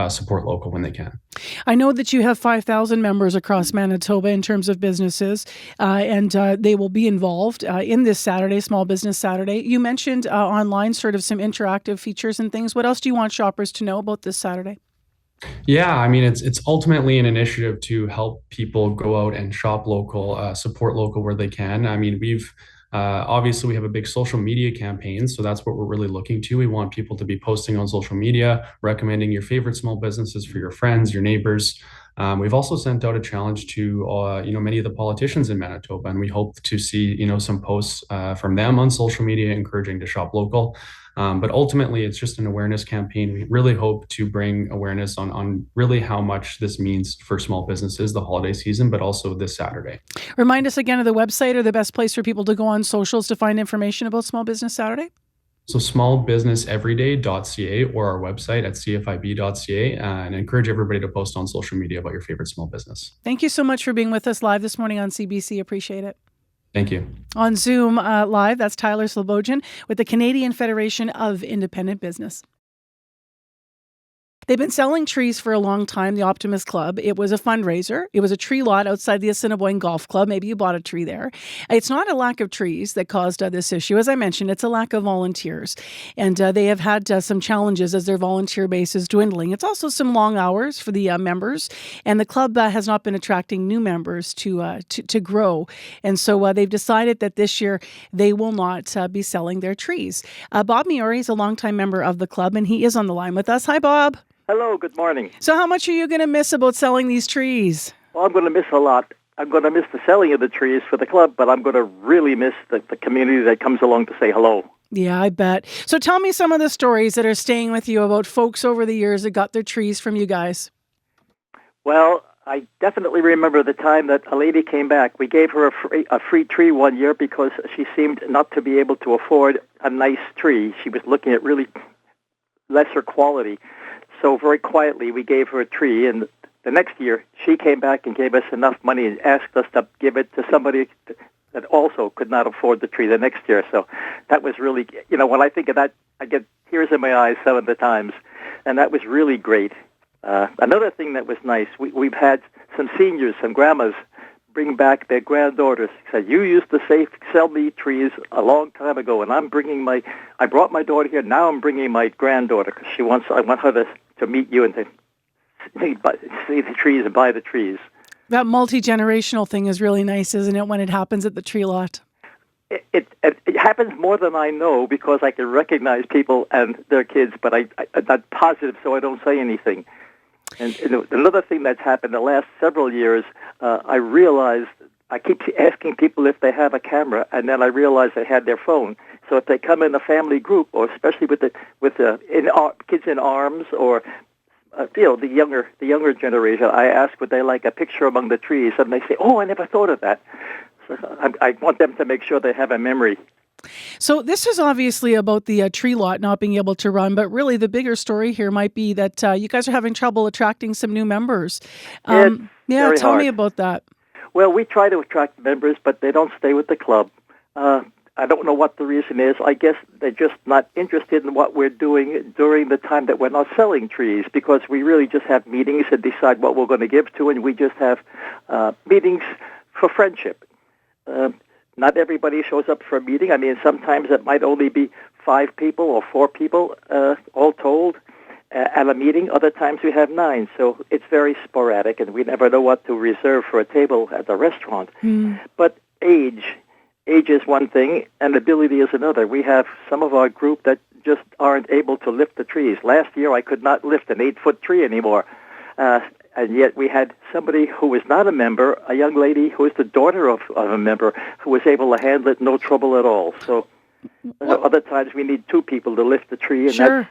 support local when they can. I know that you have 5,000 members across Manitoba in terms of businesses, and they will be involved in this Saturday, Small Business Saturday. You mentioned online sort of some interactive features and things. What else do you want shoppers to know about this Saturday? Yeah, it's ultimately an initiative to help people go out and shop local, support local where they can. We've obviously we have a big social media campaign, so that's what we're really looking to. We want people to be posting on social media, recommending your favorite small businesses for your friends, your neighbors. We've also sent out a challenge to many of the politicians in Manitoba, and we hope to see some posts from them on social media encouraging to shop local. But ultimately, it's just an awareness campaign. We really hope to bring awareness on really how much this means for small businesses, the holiday season, but also this Saturday. Remind us again of the website or the best place for people to go on socials to find information about Small Business Saturday. So smallbusinesseveryday.ca or our website at cfib.ca, and I encourage everybody to post on social media about your favorite small business. Thank you so much for being with us live this morning on CBC. Appreciate it. Thank you. On Zoom live, that's Tyler Slobogian with the Canadian Federation of Independent Business. They've been selling trees for a long time, the Optimist Club. It was a fundraiser. It was a tree lot outside the Assiniboine Golf Club. Maybe you bought a tree there. It's not a lack of trees that caused this issue. As I mentioned, it's a lack of volunteers. And they have had some challenges as their volunteer base is dwindling. It's also some long hours for the members. And the club has not been attracting new members to grow. And so they've decided that this year they will not be selling their trees. Bob Migliore is a longtime member of the club, and he is on the line with us. Hi, Bob. Hello, good morning. So how much are you going to miss about selling these trees? Well, I'm going to miss a lot. I'm going to miss the selling of the trees for the club, but I'm going to really miss the community that comes along to say hello. Yeah, I bet. So tell me some of the stories that are staying with you about folks over the years that got their trees from you guys. Well, I definitely remember the time that a lady came back. We gave her a free tree one year because she seemed not to be able to afford a nice tree. She was looking at really lesser quality. So very quietly, we gave her a tree, and the next year, she came back and gave us enough money and asked us to give it to somebody that also could not afford the tree the next year. So that was really, when I think of that, I get tears in my eyes some of the times, and that was really great. Another thing that was nice, we've had some seniors, some grandmas, bring back their granddaughters. Said, you used to sell me trees a long time ago, and I brought my daughter here, now I'm bringing my granddaughter, because I want her to meet you and to see the trees and buy the trees. That multi-generational thing is really nice, isn't it, when it happens at the tree lot? It happens more than I know, because I can recognize people and their kids, but I'm not positive, so I don't say anything. And another thing that's happened the last several years, I realized I keep asking people if they have a camera, and then I realized they had their phone. So if they come in a family group, or especially with kids in arms, or the younger generation, I ask would they like a picture among the trees, and they say, "Oh, I never thought of that." So I want them to make sure they have a memory. So this is obviously about the tree lot not being able to run, but really the bigger story here might be that you guys are having trouble attracting some new members. Tell me about that. Well, we try to attract members, but they don't stay with the club. I don't know what the reason is. I guess they're just not interested in what we're doing during the time that we're not selling trees, because we really just have meetings and decide what we're going to give to, and we just have meetings for friendship. Not everybody shows up for a meeting. I mean, sometimes it might only be 5 people or 4 people, all told, at a meeting. Other times we have 9. So it's very sporadic, and we never know what to reserve for a table at the restaurant. But age is one thing, and ability is another. We have some of our group that just aren't able to lift the trees. Last year, I could not lift an 8-foot tree anymore. And yet we had somebody who was not a member, a young lady who was the daughter of a member, who was able to handle it no trouble at all. So other times we need 2 people to lift the tree, and sure.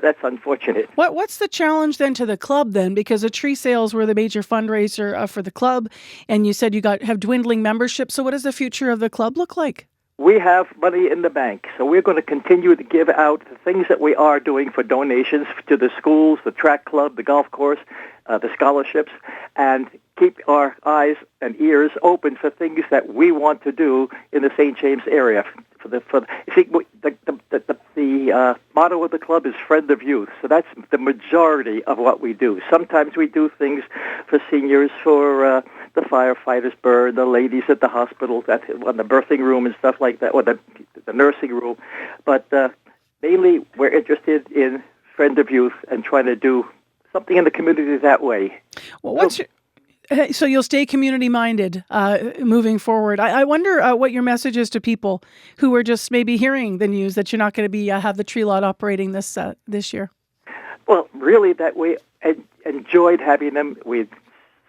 That's unfortunate. What's the challenge then to the club then? Because the tree sales were the major fundraiser for the club, and you said you have dwindling membership. So what does the future of the club look like? We have money in the bank, so we're going to continue to give out the things that we are doing for donations to the schools, the track club, the golf course, the scholarships, and keep our eyes and ears open for things that we want to do in the St. James area. The motto of the club is Friend of Youth, so that's the majority of what we do. Sometimes we do things for seniors, for the firefighters burn, the ladies at the hospital, on the birthing room and stuff like that, or the nursing room. But mainly we're interested in Friend of Youth and trying to do something in the community that way. Well, so you'll stay community-minded moving forward. I wonder what your message is to people who are just maybe hearing the news that you're not going to have the tree lot operating this year. Well, really, that we enjoyed having them. We're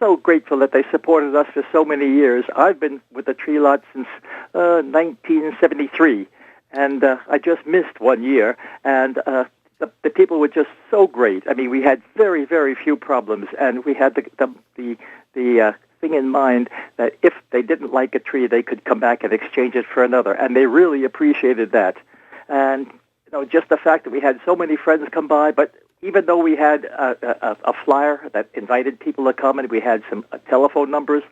so grateful that they supported us for so many years. I've been with the tree lot since 1973, and I just missed 1 year, and the people were just so great. I mean, we had very, very few problems, and we had the thing in mind that if they didn't like a tree, they could come back and exchange it for another, and they really appreciated that. And just the fact that we had so many friends come by, but even though we had a flyer that invited people to come, and we had some telephone numbers,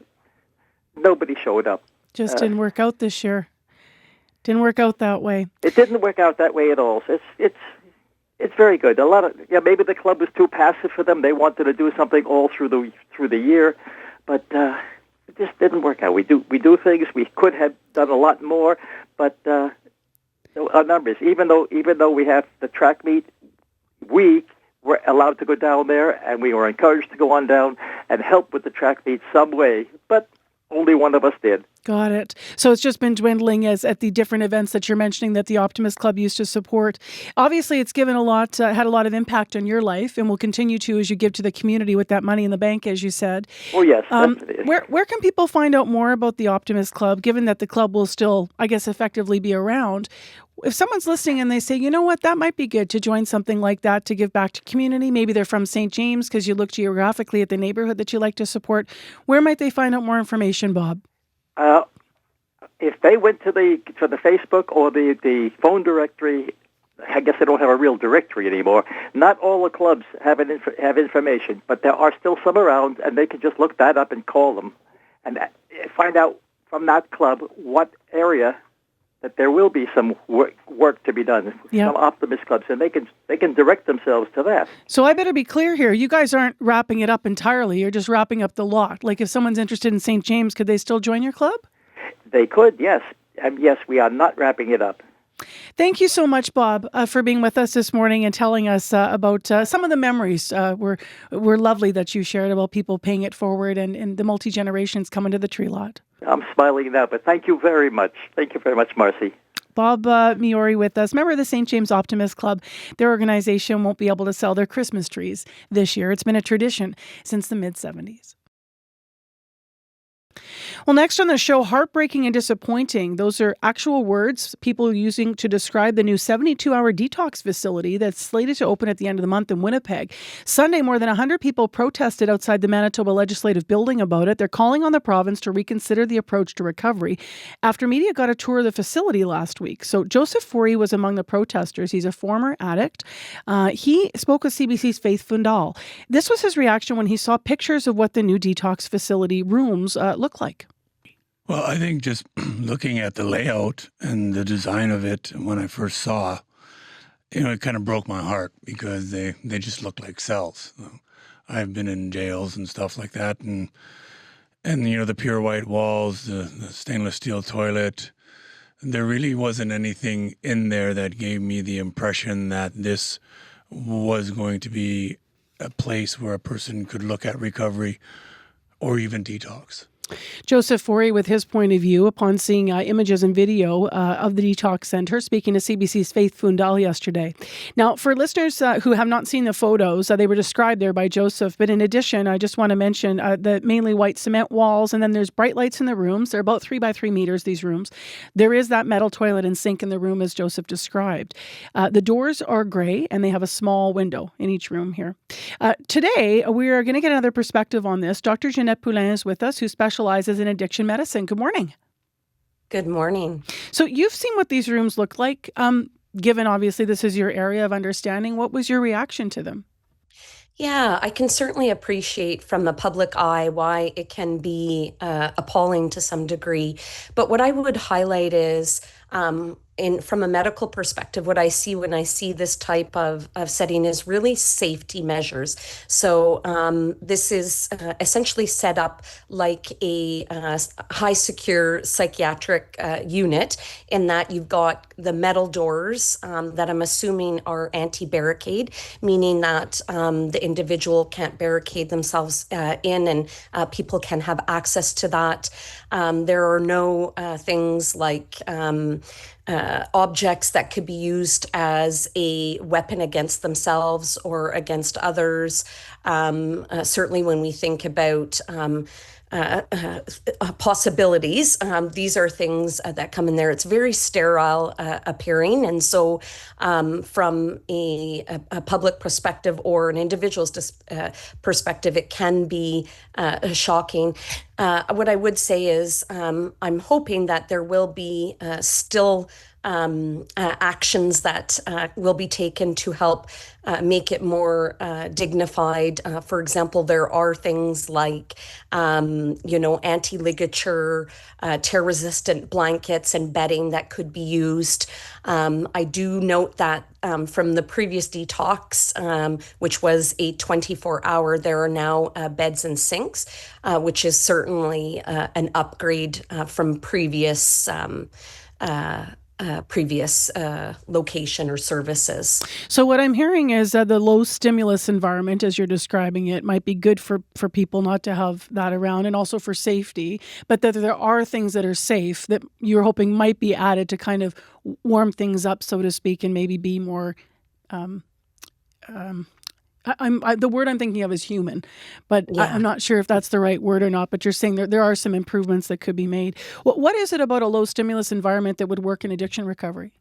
nobody showed up. Just didn't work out this year. Didn't work out that way. It didn't work out that way at all. So It's very good. A lot of maybe the club was too passive for them. They wanted to do something all through the year, but it just didn't work out. We do things. We could have done a lot more, but our numbers. Even though we have the track meet, we were allowed to go down there, and we were encouraged to go on down and help with the track meet some way, but only one of us did. Got it. So it's just been dwindling as at the different events that you're mentioning that the Optimist Club used to support. Obviously, it's given had a lot of impact on your life, and will continue to as you give to the community with that money in the bank, as you said. Oh, yes. Where can people find out more about the Optimist Club, given that the club will still, I guess, effectively be around? If someone's listening and they say, you know what, that might be good to join something like that to give back to community, maybe they're from St. James because you look geographically at the neighborhood that you like to support, where might they find out more information, Bob? If they went to the Facebook or the phone directory, I guess they don't have a real directory anymore. Not all the clubs have information, but there are still some around, and they can just look that up and call them and find out from that club what area that there will be some work to be done. Yep. Some Optimist clubs, and they can direct themselves to that. So I better be clear here. You guys aren't wrapping it up entirely. You're just wrapping up the lot. Like if someone's interested in St. James, could they still join your club? They could, yes. And yes, we are not wrapping it up. Thank you so much, Bob, for being with us this morning and telling us about some of the memories. Were lovely that you shared about people paying it forward and the multi-generations coming to the tree lot. I'm smiling now, but thank you very much. Thank you very much, Marcy. Bob Migliore with us, member of the St. James Optimist Club. Their organization won't be able to sell their Christmas trees this year. It's been a tradition since the mid-'70s. Well, next on the show, heartbreaking and disappointing. Those are actual words people are using to describe the new 72-hour detox facility that's slated to open at the end of the month in Winnipeg. Sunday, more than 100 people protested outside the Manitoba Legislative Building about it. They're calling on the province to reconsider the approach to recovery after media got a tour of the facility last week. So Joseph Fourre was among the protesters. He's a former addict. He spoke with CBC's Faith Fundal. This was his reaction when he saw pictures of what the new detox facility rooms look like. Well, I think just looking at the layout and the design of it when I first saw, it kind of broke my heart because they just look like cells. I've been in jails and stuff like that, and the pure white walls, the stainless steel toilet. There really wasn't anything in there that gave me the impression that this was going to be a place where a person could look at recovery or even detox. Joseph Fourre with his point of view upon seeing images and video of the detox center, speaking to CBC's Faith Fundal yesterday. Now, for listeners who have not seen the photos, they were described there by Joseph. But in addition, I just want to mention the mainly white cement walls, and then there's bright lights in the rooms. They're about 3 by 3 meters, these rooms. There is that metal toilet and sink in the room, as Joseph described. The doors are gray, and they have a small window in each room here. Today, we are going to get another perspective on this. Dr. Ginette Poulin is with us, who specializes in addiction medicine. Good morning. Good morning. So you've seen what these rooms look like. Given obviously this is your area of understanding, what was your reaction to them? Yeah, I can certainly appreciate from the public eye why it can be appalling to some degree. But what I would highlight is from a medical perspective, what I see when I see this type of setting is really safety measures. So this is essentially set up like a high secure psychiatric unit, in that you've got the metal doors that I'm assuming are anti-barricade, meaning that the individual can't barricade themselves in, and people can have access to that. There are no things like objects that could be used as a weapon against themselves or against others. Certainly when we think about possibilities, these are things that come in there. It's very sterile appearing. And so from a public perspective or an individual's perspective, it can be shocking. What I would say is I'm hoping that there will be still actions that will be taken to help make it more dignified. For example, there are things like, anti-ligature, tear-resistant blankets and bedding that could be used. I do note that from the previous detox, which was a 24-hour, there are now beds and sinks, which is certainly an upgrade from previous location or services. So what I'm hearing is that the low stimulus environment, as you're describing it, might be good for people not to have that around, and also for safety, but that there are things that are safe that you're hoping might be added to kind of warm things up, so to speak, and maybe be more the word I'm thinking of is human, but I'm not sure if that's the right word or not. But you're saying there are some improvements that could be made. What is it about a low stimulus environment that would work in addiction recovery?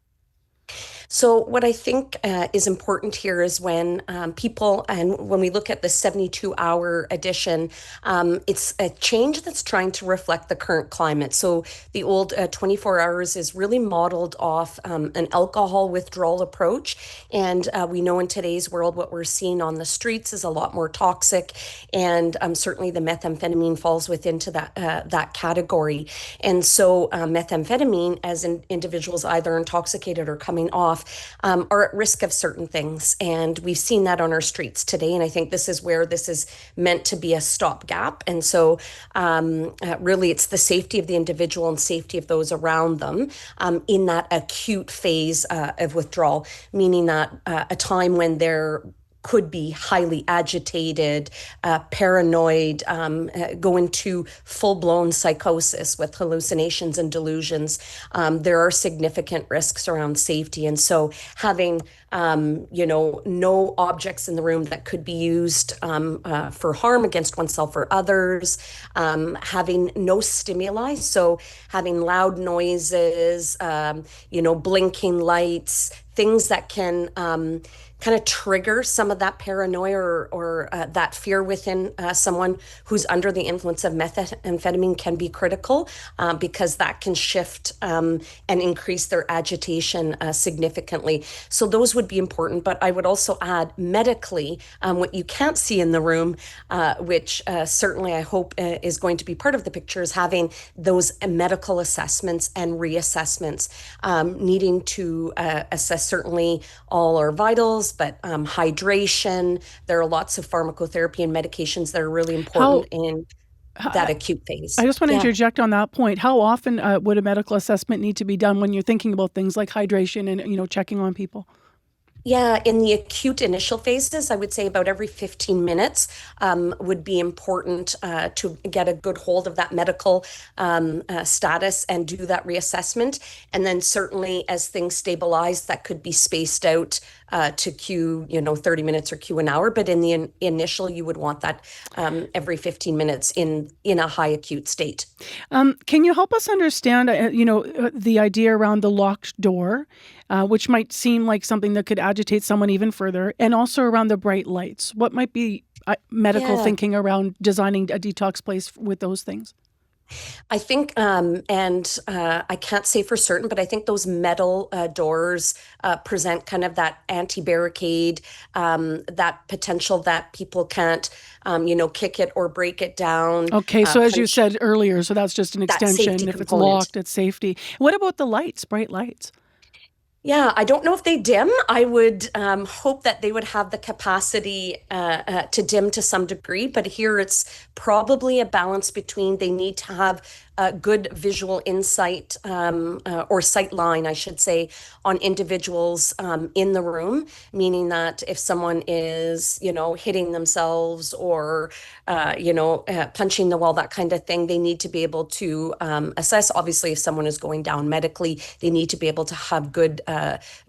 So what I think is important here is when people, and when we look at the 72-hour edition, it's a change that's trying to reflect the current climate. So the old 24 hours is really modeled off an alcohol withdrawal approach. And we know in today's world, what we're seeing on the streets is a lot more toxic. And certainly the methamphetamine falls into that category. And so methamphetamine, as individuals either intoxicated or coming off, are at risk of certain things. And we've seen that on our streets today. And I think this is where this is meant to be a stopgap. And so really it's the safety of the individual and safety of those around them in that acute phase of withdrawal, meaning that a time when they're could be highly agitated, paranoid, go into full-blown psychosis with hallucinations and delusions. There are significant risks around safety. And so having, no objects in the room that could be used for harm against oneself or others, having no stimuli. So having loud noises, blinking lights, things that can kind of trigger some of that paranoia or that fear within someone who's under the influence of methamphetamine can be critical because that can shift and increase their agitation significantly. So those would be important. But I would also add medically, what you can't see in the room, which certainly I hope is going to be part of the picture, is having those medical assessments and reassessments, needing to assess certainly all our vitals, but hydration. There are lots of pharmacotherapy and medications that are really important in that acute phase. I just want to interject on that point. How often would a medical assessment need to be done when you're thinking about things like hydration and checking on people? Yeah, in the acute initial phases, I would say about every 15 minutes would be important to get a good hold of that medical status and do that reassessment. And then certainly as things stabilize, that could be spaced out to Q, 30 minutes or Q an hour. But in the initial, you would want that every 15 minutes in a high acute state. Can you help us understand, the idea around the locked door, which might seem like something that could agitate someone even further, and also around the bright lights? What might be medical thinking around designing a detox place with those things? I think, and I can't say for certain, but I think those metal doors present kind of that anti-barricade, that potential that people can't, kick it or break it down. Okay, so as you said earlier, so that's just an extension. If it's locked, it's safety. What about the lights, bright lights? Yeah, I don't know if they dim. I would hope that they would have the capacity to dim to some degree, but here it's probably a balance between they need to have good visual insight or sight line, I should say, on individuals in the room, meaning that if someone is, hitting themselves or, punching the wall, that kind of thing, they need to be able to assess. Obviously, if someone is going down medically, they need to be able to have good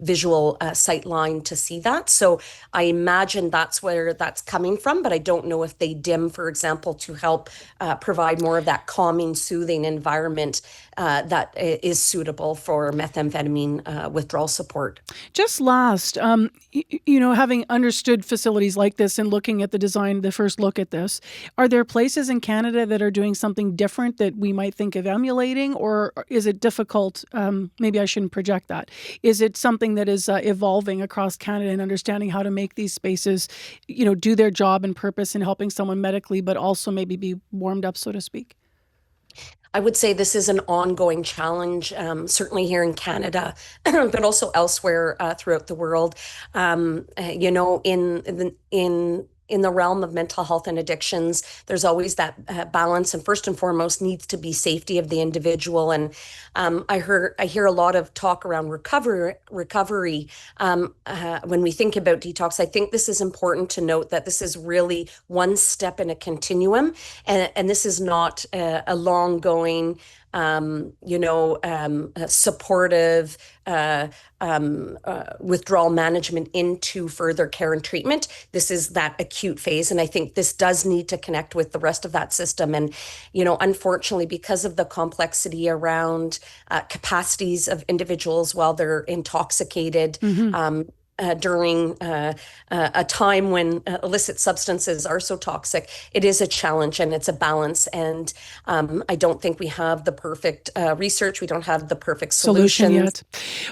visual sight line to see that. So I imagine that's where that's coming from, but I don't know if they dim, for example, to help provide more of that calming, soothing environment that is suitable for methamphetamine withdrawal support. Just last, having understood facilities like this and looking at the design, the first look at this, are there places in Canada that are doing something different that we might think of emulating, or is it difficult? Maybe I shouldn't project that. Is it something that is evolving across Canada and understanding how to make these spaces, do their job and purpose in helping someone medically, but also maybe be warmed up, so to speak? I would say this is an ongoing challenge, certainly here in Canada, but also elsewhere throughout the world. In the realm of mental health and addictions, there's always that balance, and first and foremost needs to be safety of the individual. And I hear a lot of talk around recovery. When we think about detox, I think this is important to note that this is really one step in a continuum, and this is not a long going, supportive withdrawal management into further care and treatment. This is that acute phase. And I think this does need to connect with the rest of that system. And, unfortunately, because of the complexity around capacities of individuals while they're intoxicated, during a time when illicit substances are so toxic, it is a challenge and it's a balance. And I don't think we have the perfect research. We don't have the perfect solutions yet.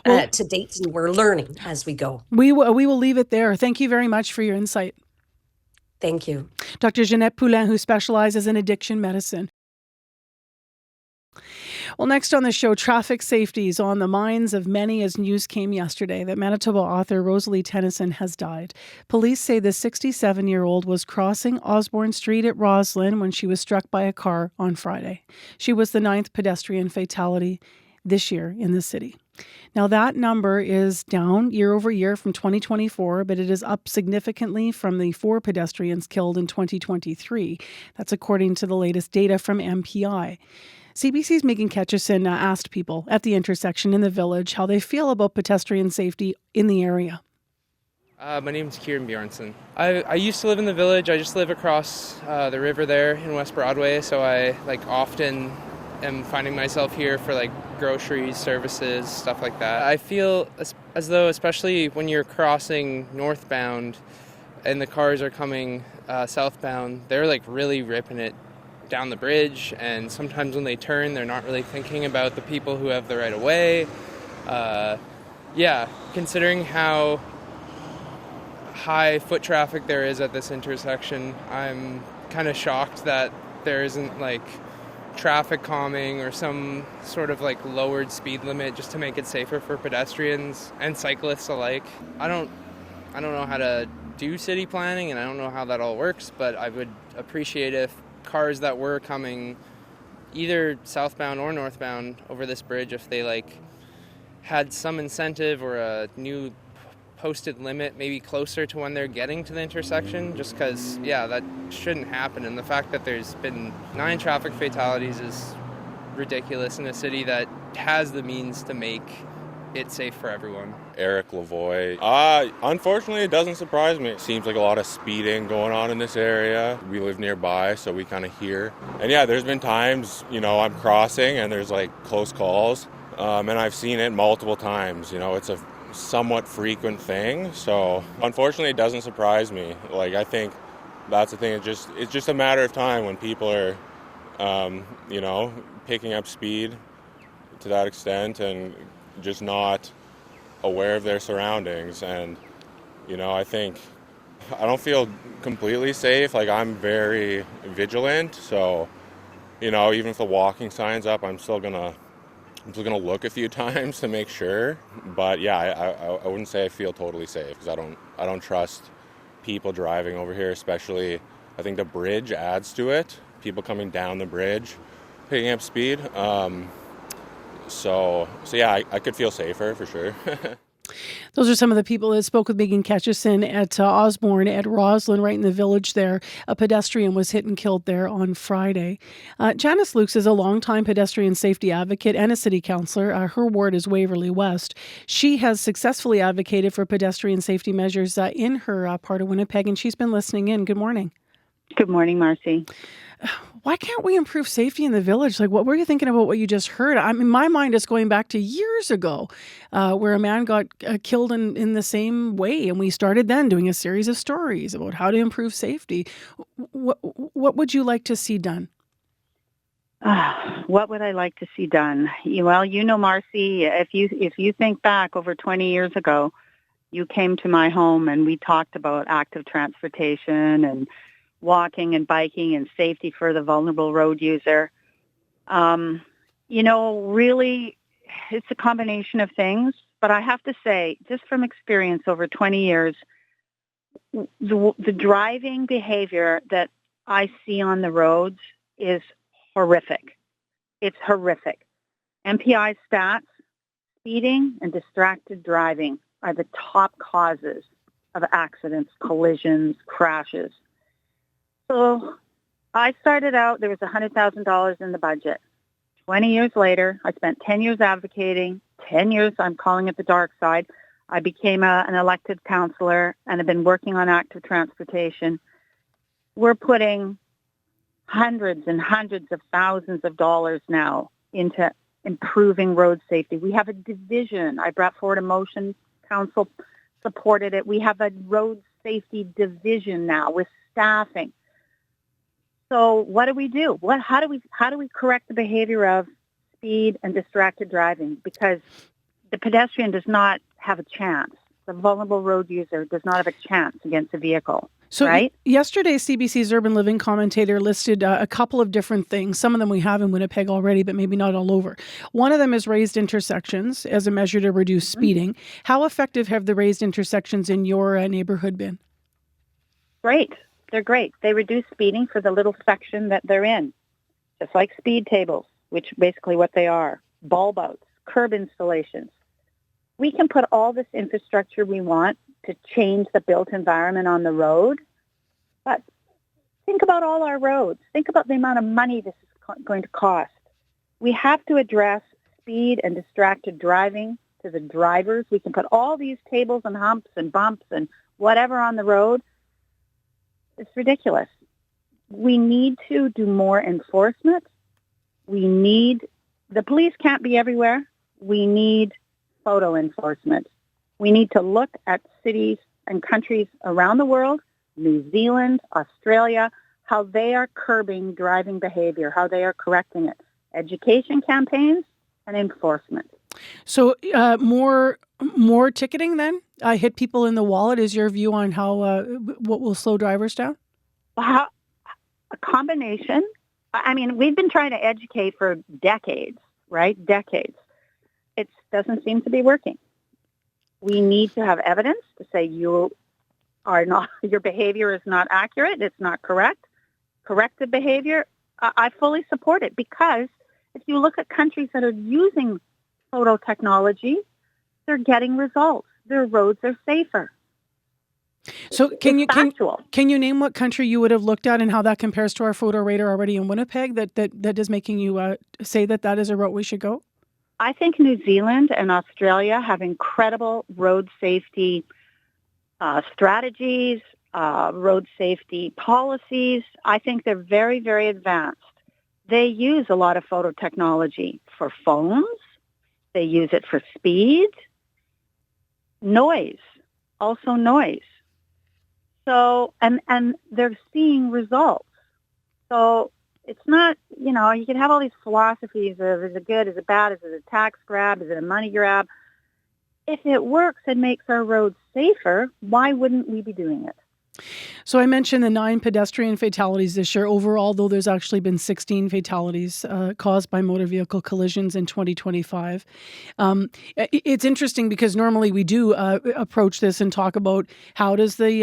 Well, to date, and we're learning as we go. We will leave it there. Thank you very much for your insight. Thank you. Dr. Ginette Poulin, who specializes in addiction medicine. Well, next on the show, traffic safety is on the minds of many as news came yesterday that Manitoba author Rosalie Tennyson has died. Police say the 67-year-old was crossing Osborne Street at Roslyn when she was struck by a car on Friday. She was the 9th pedestrian fatality this year in the city. Now, that number is down year over year from 2024, but it is up significantly from the 4 pedestrians killed in 2023. That's according to the latest data from MPI. CBC's Meaghan Ketcheson asked people at the intersection in the village how they feel about pedestrian safety in the area. My name's Kieran Bjornsson. I used to live in the village. I just live across the river there in West Broadway, so I often am finding myself here for groceries, services, stuff like that. I feel as though, especially when you're crossing northbound and the cars are coming southbound, they're really ripping it down the bridge, and sometimes when they turn, they're not really thinking about the people who have the right of way. Considering how high foot traffic there is at this intersection, I'm kind of shocked that there isn't traffic calming or some sort of lowered speed limit just to make it safer for pedestrians and cyclists alike. I don't know how to do city planning, and I don't know how that all works, but I would appreciate if cars that were coming either southbound or northbound over this bridge, if they had some incentive or a new posted limit maybe closer to when they're getting to the intersection, just because that shouldn't happen. And the fact that there's been 9 traffic fatalities is ridiculous in a city that has the means to make it safe for everyone. Eric Lavoie. Unfortunately, it doesn't surprise me. It seems like a lot of speeding going on in this area. We live nearby, so we kind of hear. And there's been times, I'm crossing and there's close calls. And I've seen it multiple times. It's a somewhat frequent thing. So unfortunately, it doesn't surprise me. I think that's the thing. It's just a matter of time when people are, picking up speed to that extent and just not aware of their surroundings. And I think I don't feel completely safe. I'm very vigilant, so even if the walking sign's up, I'm still gonna look a few times to make sure. But I wouldn't say I feel totally safe, because I don't trust people driving over here, especially I think the bridge adds to it, people coming down the bridge picking up speed. I could feel safer for sure. Those are some of the people that spoke with Meaghan Ketcheson at Osborne at Roslyn, right in the village there. A pedestrian was hit and killed there on Friday. Janice Lukes is a longtime pedestrian safety advocate and a city councillor. Her ward is Waverley-West. She has successfully advocated for pedestrian safety measures in her part of Winnipeg, and she's been listening in. Good morning. Good morning, Marcy. Why can't we improve safety in the village? What were you thinking about what you just heard? I mean, my mind is going back to years ago where a man got killed in the same way. And we started then doing a series of stories about how to improve safety. What would you like to see done? What would I like to see done? Well, Marcy, if you think back over 20 years ago, you came to my home and we talked about active transportation and walking and biking and safety for the vulnerable road user. Really, it's a combination of things. But I have to say, just from experience over 20 years, the driving behavior that I see on the roads is horrific. It's horrific. MPI stats, speeding and distracted driving are the top causes of accidents, collisions, crashes. So I started out, there was $100,000 in the budget. 20 years later, I spent 10 years advocating, 10 years, I'm calling it the dark side. I became an elected councillor and have been working on active transportation. We're putting hundreds and hundreds of thousands of dollars now into improving road safety. We have a division. I brought forward a motion. Council supported it. We have a road safety division now with staffing. So what do we do? How do we correct the behavior of speed and distracted driving? Because the pedestrian does not have a chance. The vulnerable road user does not have a chance against a vehicle. So right? Yesterday, CBC's Urban Living commentator listed a couple of different things. Some of them we have in Winnipeg already, but maybe not all over. One of them is raised intersections as a measure to reduce speeding. How effective have the raised intersections in your neighborhood been? Great. They're great. They reduce speeding for the little section that they're in, just like speed tables, which basically what they are, bulb outs, curb installations. We can put all this infrastructure we want to change the built environment on the road. But think about all our roads. Think about the amount of money this is going to cost. We have to address speed and distracted driving to the drivers. We can put all these tables and humps and bumps and whatever on the road. It's ridiculous. We need to do more enforcement. The police can't be everywhere. We need photo enforcement. We need to look at cities and countries around the world, New Zealand, Australia, how they are curbing driving behavior, how they are correcting it. Education campaigns and enforcement. So more ticketing then? Hit people in the wallet is your view on how what will slow drivers down? A combination. I mean, we've been trying to educate for decades, right? Decades. It doesn't seem to be working. We need to have evidence to say your behavior is not accurate, it's not correct. Corrected behavior, I fully support it, because if you look at countries that are using photo technology, they're getting results. Their roads are safer. So can you name what country you would have looked at and how that compares to our photo radar already in Winnipeg that is making you say that is a route we should go? I think New Zealand and Australia have incredible road safety strategies, road safety policies. I think they're very, very advanced. They use a lot of photo technology for phones. They use it for speed, noise, also noise. So, and they're seeing results. So it's not, you can have all these philosophies of is it good, is it bad, is it a tax grab, is it a money grab? If it works and makes our roads safer, why wouldn't we be doing it? So I mentioned the 9 pedestrian fatalities this year. Overall, though, there's actually been 16 fatalities caused by motor vehicle collisions in 2025. It's interesting because normally we do approach this and talk about how does we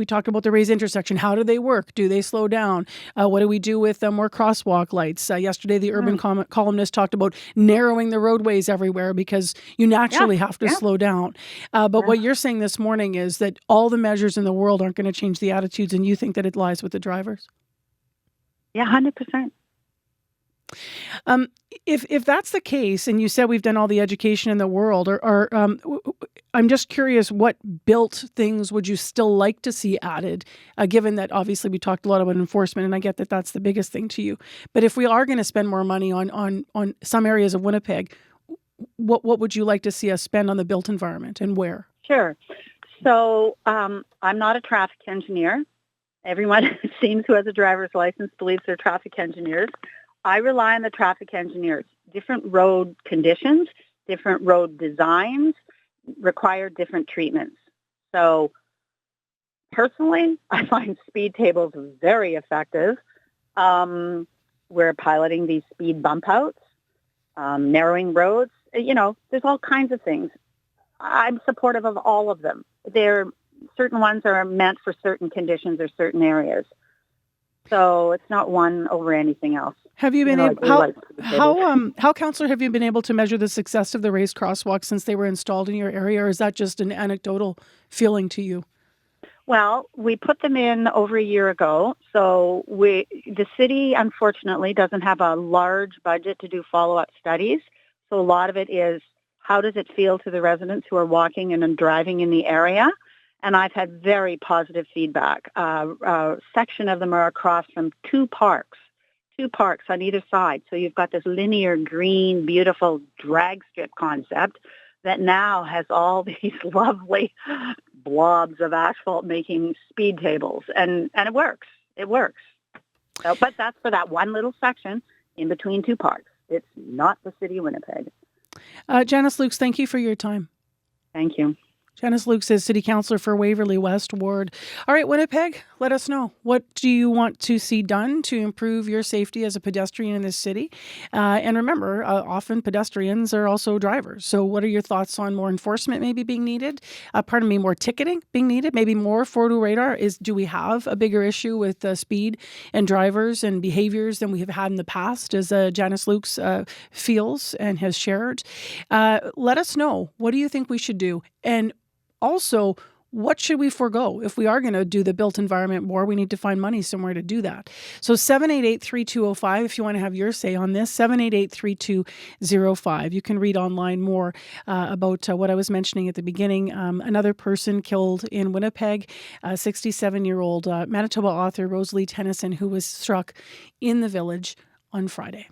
talked about the raised intersection. How do they work? Do they slow down? What do we do with more crosswalk lights? Yesterday, the urban columnist talked about narrowing the roadways everywhere because you naturally have to slow down. But what you're saying this morning is that all the measures in the world aren't going to change the attitudes, and you think that it lies with the drivers? Yeah, 100%. If that's the case, and you said we've done all the education in the world, or I'm just curious, what built things would you still like to see added, given that obviously we talked a lot about enforcement, and I get that that's the biggest thing to you. But if we are going to spend more money on some areas of Winnipeg, what would you like to see us spend on the built environment, and where? Sure. So I'm not a traffic engineer. Everyone, it seems, who has a driver's license believes they're traffic engineers. I rely on the traffic engineers. Different road conditions, different road designs require different treatments. So personally, I find speed tables very effective. we're piloting these speed bump outs, narrowing roads. There's all kinds of things. I'm supportive of all of them. Certain ones are meant for certain conditions or certain areas. So it's not one over anything else. Have you been how, Councillor, have you been able to measure the success of the raised crosswalks since they were installed in your area, or is that just an anecdotal feeling to you? Well, we put them in over a year ago. So the city, unfortunately, doesn't have a large budget to do follow-up studies. So a lot of it is, how does it feel to the residents who are walking and driving in the area? And I've had very positive feedback. A section of them are across from two parks on either side. So you've got this linear, green, beautiful drag strip concept that now has all these lovely blobs of asphalt making speed tables. And it works. It works. So, but that's for that one little section in between two parks. It's not the city of Winnipeg. Janice Lukes, thank you for your time. Thank you. Janice Lukes is City Councillor for Waverley-West Ward. All right, Winnipeg, let us know. What do you want to see done to improve your safety as a pedestrian in this city? And remember, often pedestrians are also drivers. So what are your thoughts on more enforcement maybe being needed? More ticketing being needed? Maybe more Fourre radar? Do we have a bigger issue with speed and drivers and behaviors than we have had in the past, as Janice Lukes feels and has shared? Let us know. What do you think we should do? And also, what should we forego? If we are going to do the built environment more, we need to find money somewhere to do that. So 788-3205, if you want to have your say on this, 788-3205. You can read online more about what I was mentioning at the beginning. Another person killed in Winnipeg, 67-year-old Manitoba author Rosalie Tennyson, who was struck in the village on Friday.